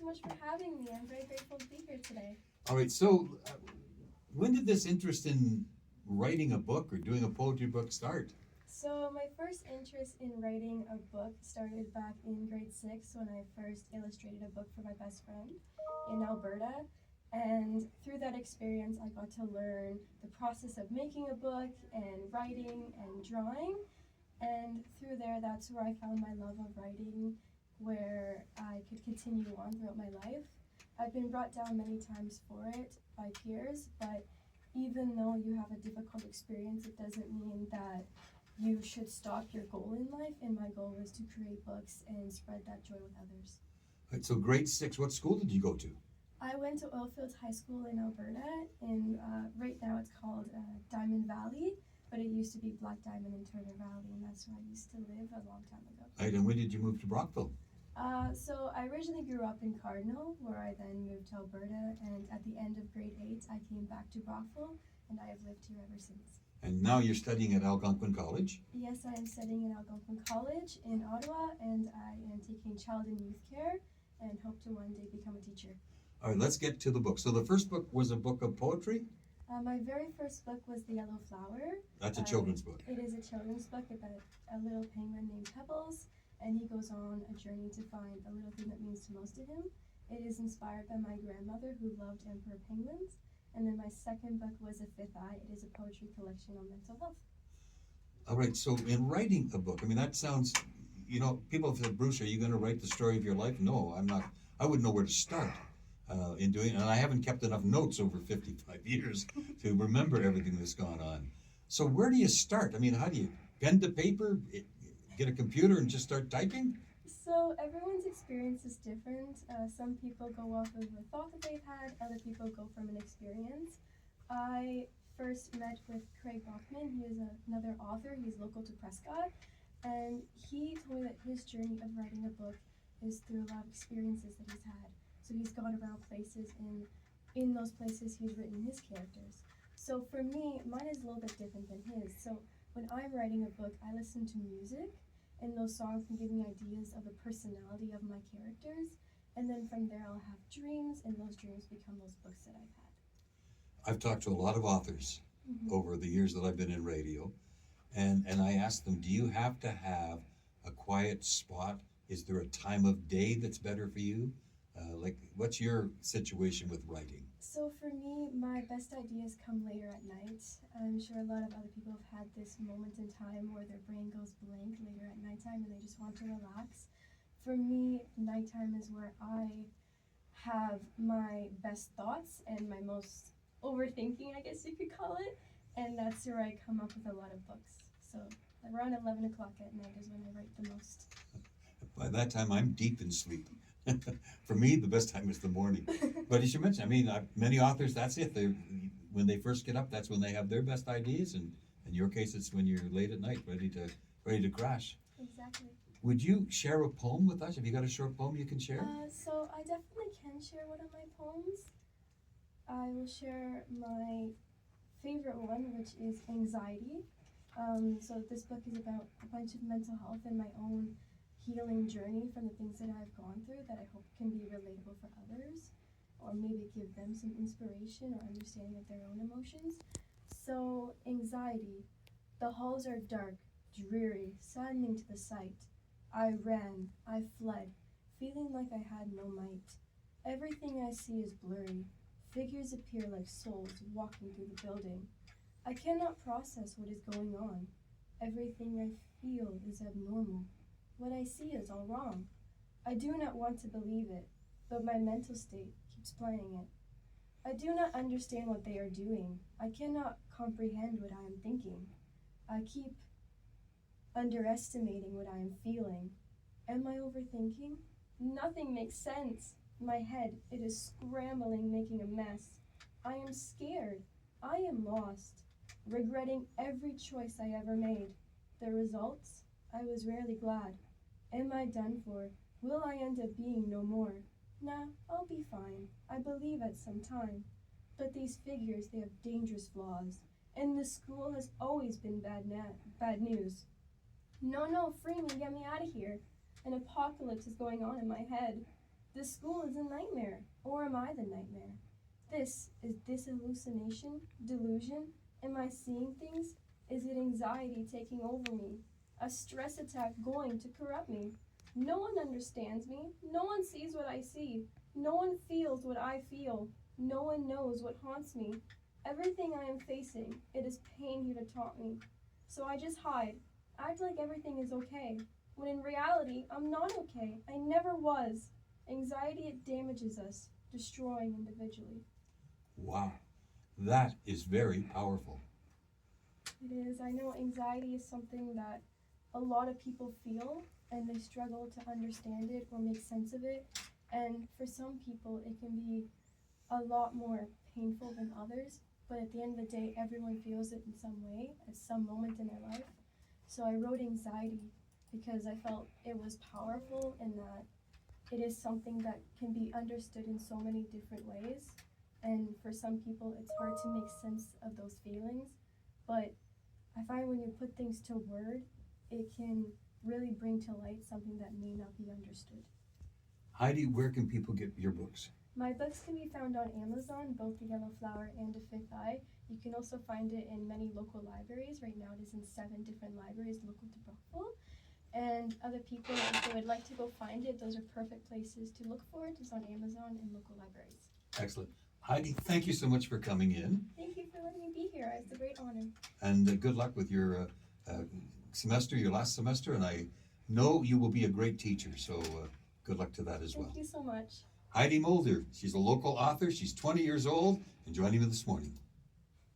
so much for having me. I'm very grateful to be here today. All right, so when did this interest in writing a book or doing a poetry book start? So my first interest in writing a book started back in grade 6 when I first illustrated a book for my best friend in Alberta. And through that experience, I got to learn the process of making a book and writing and drawing. And through there, that's where I found my love of writing, where I could continue on throughout my life. I've been brought down many times for it by peers, but even though you have a difficult experience, it doesn't mean that you should stop your goal in life. And my goal was to create books and spread that joy with others. All right, so grade 6, what school did you go to? I went to Oilfields High School in Alberta, and right now it's called Diamond Valley, but it used to be Black Diamond in Turner Valley, and that's where I used to live a long time ago. All right, and when did you move to Brockville? So I originally grew up in Cardinal, where I then moved to Alberta, and at the end of grade 8, I came back to Brockville, and I have lived here ever since. And now you're studying at Algonquin College? Yes, I am studying at Algonquin College in Ottawa, and I am taking child and youth care, and hope to one day become a teacher. All right, let's get to the book. So the first book was a book of poetry? My very first book was The Yellow Flower. That's a children's book. It is a children's book about a little penguin named Pebbles, and he goes on a journey to find a little thing that means the most to him. It is inspired by my grandmother who loved emperor penguins. And then my second book was A Fifth Eye. It is a poetry collection on mental health. All right, so in writing a book, I mean, that sounds, people have said, Bruce, are you going to write the story of your life? No, I'm not. I wouldn't know where to start in doing it. And I haven't kept enough notes over 55 years to remember everything that's gone on. So where do you start? I mean, how do you pen to paper, get a computer and just start typing? So everyone's experience is different. Some people go off of a thought that they've had, other people go from an experience. I first met with Craig Bachman. He is another author. He's local to Prescott. And he told me that his journey of writing a book is through a lot of experiences that he's had. So he's gone around places, and in those places he's written his characters. So for me, mine is a little bit different than his. So when I'm writing a book, I listen to music, and those songs can give me ideas of the personality of my characters. And then from there I'll have dreams, and those dreams become those books that I've had. I've talked to a lot of authors over the years that I've been in radio, and I asked them, do you have to have a quiet spot? Is there a time of day that's better for you? What's your situation with writing? So for me, my best ideas come later at night. I'm sure a lot of other people have had this moment in time where their brain goes blank later at nighttime and they just want to relax. For me, nighttime is where I have my best thoughts and my most overthinking, I guess you could call it, and that's where I come up with a lot of books. So around 11 o'clock at night is when I write the most. By that time, I'm deep in sleep. For me, the best time is the morning. But as you mentioned, I mean, many authors, that's it. When they first get up, that's when they have their best ideas. And in your case, it's when you're late at night, ready to crash. Exactly. Would you share a poem with us? Have you got a short poem you can share? So I definitely can share one of my poems. I will share my favorite one, which is Anxiety. So this book is about a bunch of mental health and my own healing journey from the things that I've gone through that I hope can be relatable for others, or maybe give them some inspiration or understanding of their own emotions. So, anxiety. The halls are dark, dreary, saddening to the sight. I ran, I fled, feeling like I had no might. Everything I see is blurry. Figures appear like souls walking through the building. I cannot process what is going on. Everything I feel is abnormal. What I see is all wrong. I do not want to believe it, but my mental state keeps playing it. I do not understand what they are doing. I cannot comprehend what I am thinking. I keep underestimating what I am feeling. Am I overthinking? Nothing makes sense. My head, it is scrambling, making a mess. I am scared. I am lost, regretting every choice I ever made. The results? I was rarely glad. Am I done for? Will I end up being no more? Nah, I'll be fine. I believe at some time. But these figures, they have dangerous flaws. And the school has always been bad news. No, free me, get me out of here. An apocalypse is going on in my head. This school is a nightmare, or am I the nightmare? Is this hallucination, delusion? Am I seeing things? Is it anxiety taking over me? A stress attack going to corrupt me? No one understands me. No one sees what I see. No one feels what I feel. No one knows what haunts me. Everything I am facing, it is pain here to taunt me. So I just hide, act like everything is okay, when in reality, I'm not okay. I never was. Anxiety, it damages us, destroying individually. Wow, that is very powerful. It is. I know anxiety is something that a lot of people feel, and they struggle to understand it or make sense of it. And for some people, it can be a lot more painful than others. But at the end of the day, everyone feels it in some way, at some moment in their life. So I wrote anxiety because I felt it was powerful and that it is something that can be understood in so many different ways. And for some people, it's hard to make sense of those feelings. But I find when you put things to word, it can really bring to light something that may not be understood. Heidi, where can people get your books? My books can be found on Amazon, both The Yellow Flower and The Fifth Eye. You can also find it in many local libraries. Right now it is in 7 different libraries local to Brockville. And other people, if they would like to go find it, those are perfect places to look for it. It's on Amazon and local libraries. Excellent. Heidi, thank you so much for coming in. Thank you for letting me be here. It's a great honor. And good luck with your semester, your last semester. And I know you will be a great teacher. So good luck to that as well. Thank you so much. Heidi Mulder, she's a local author. She's 20 years old and joining me this morning.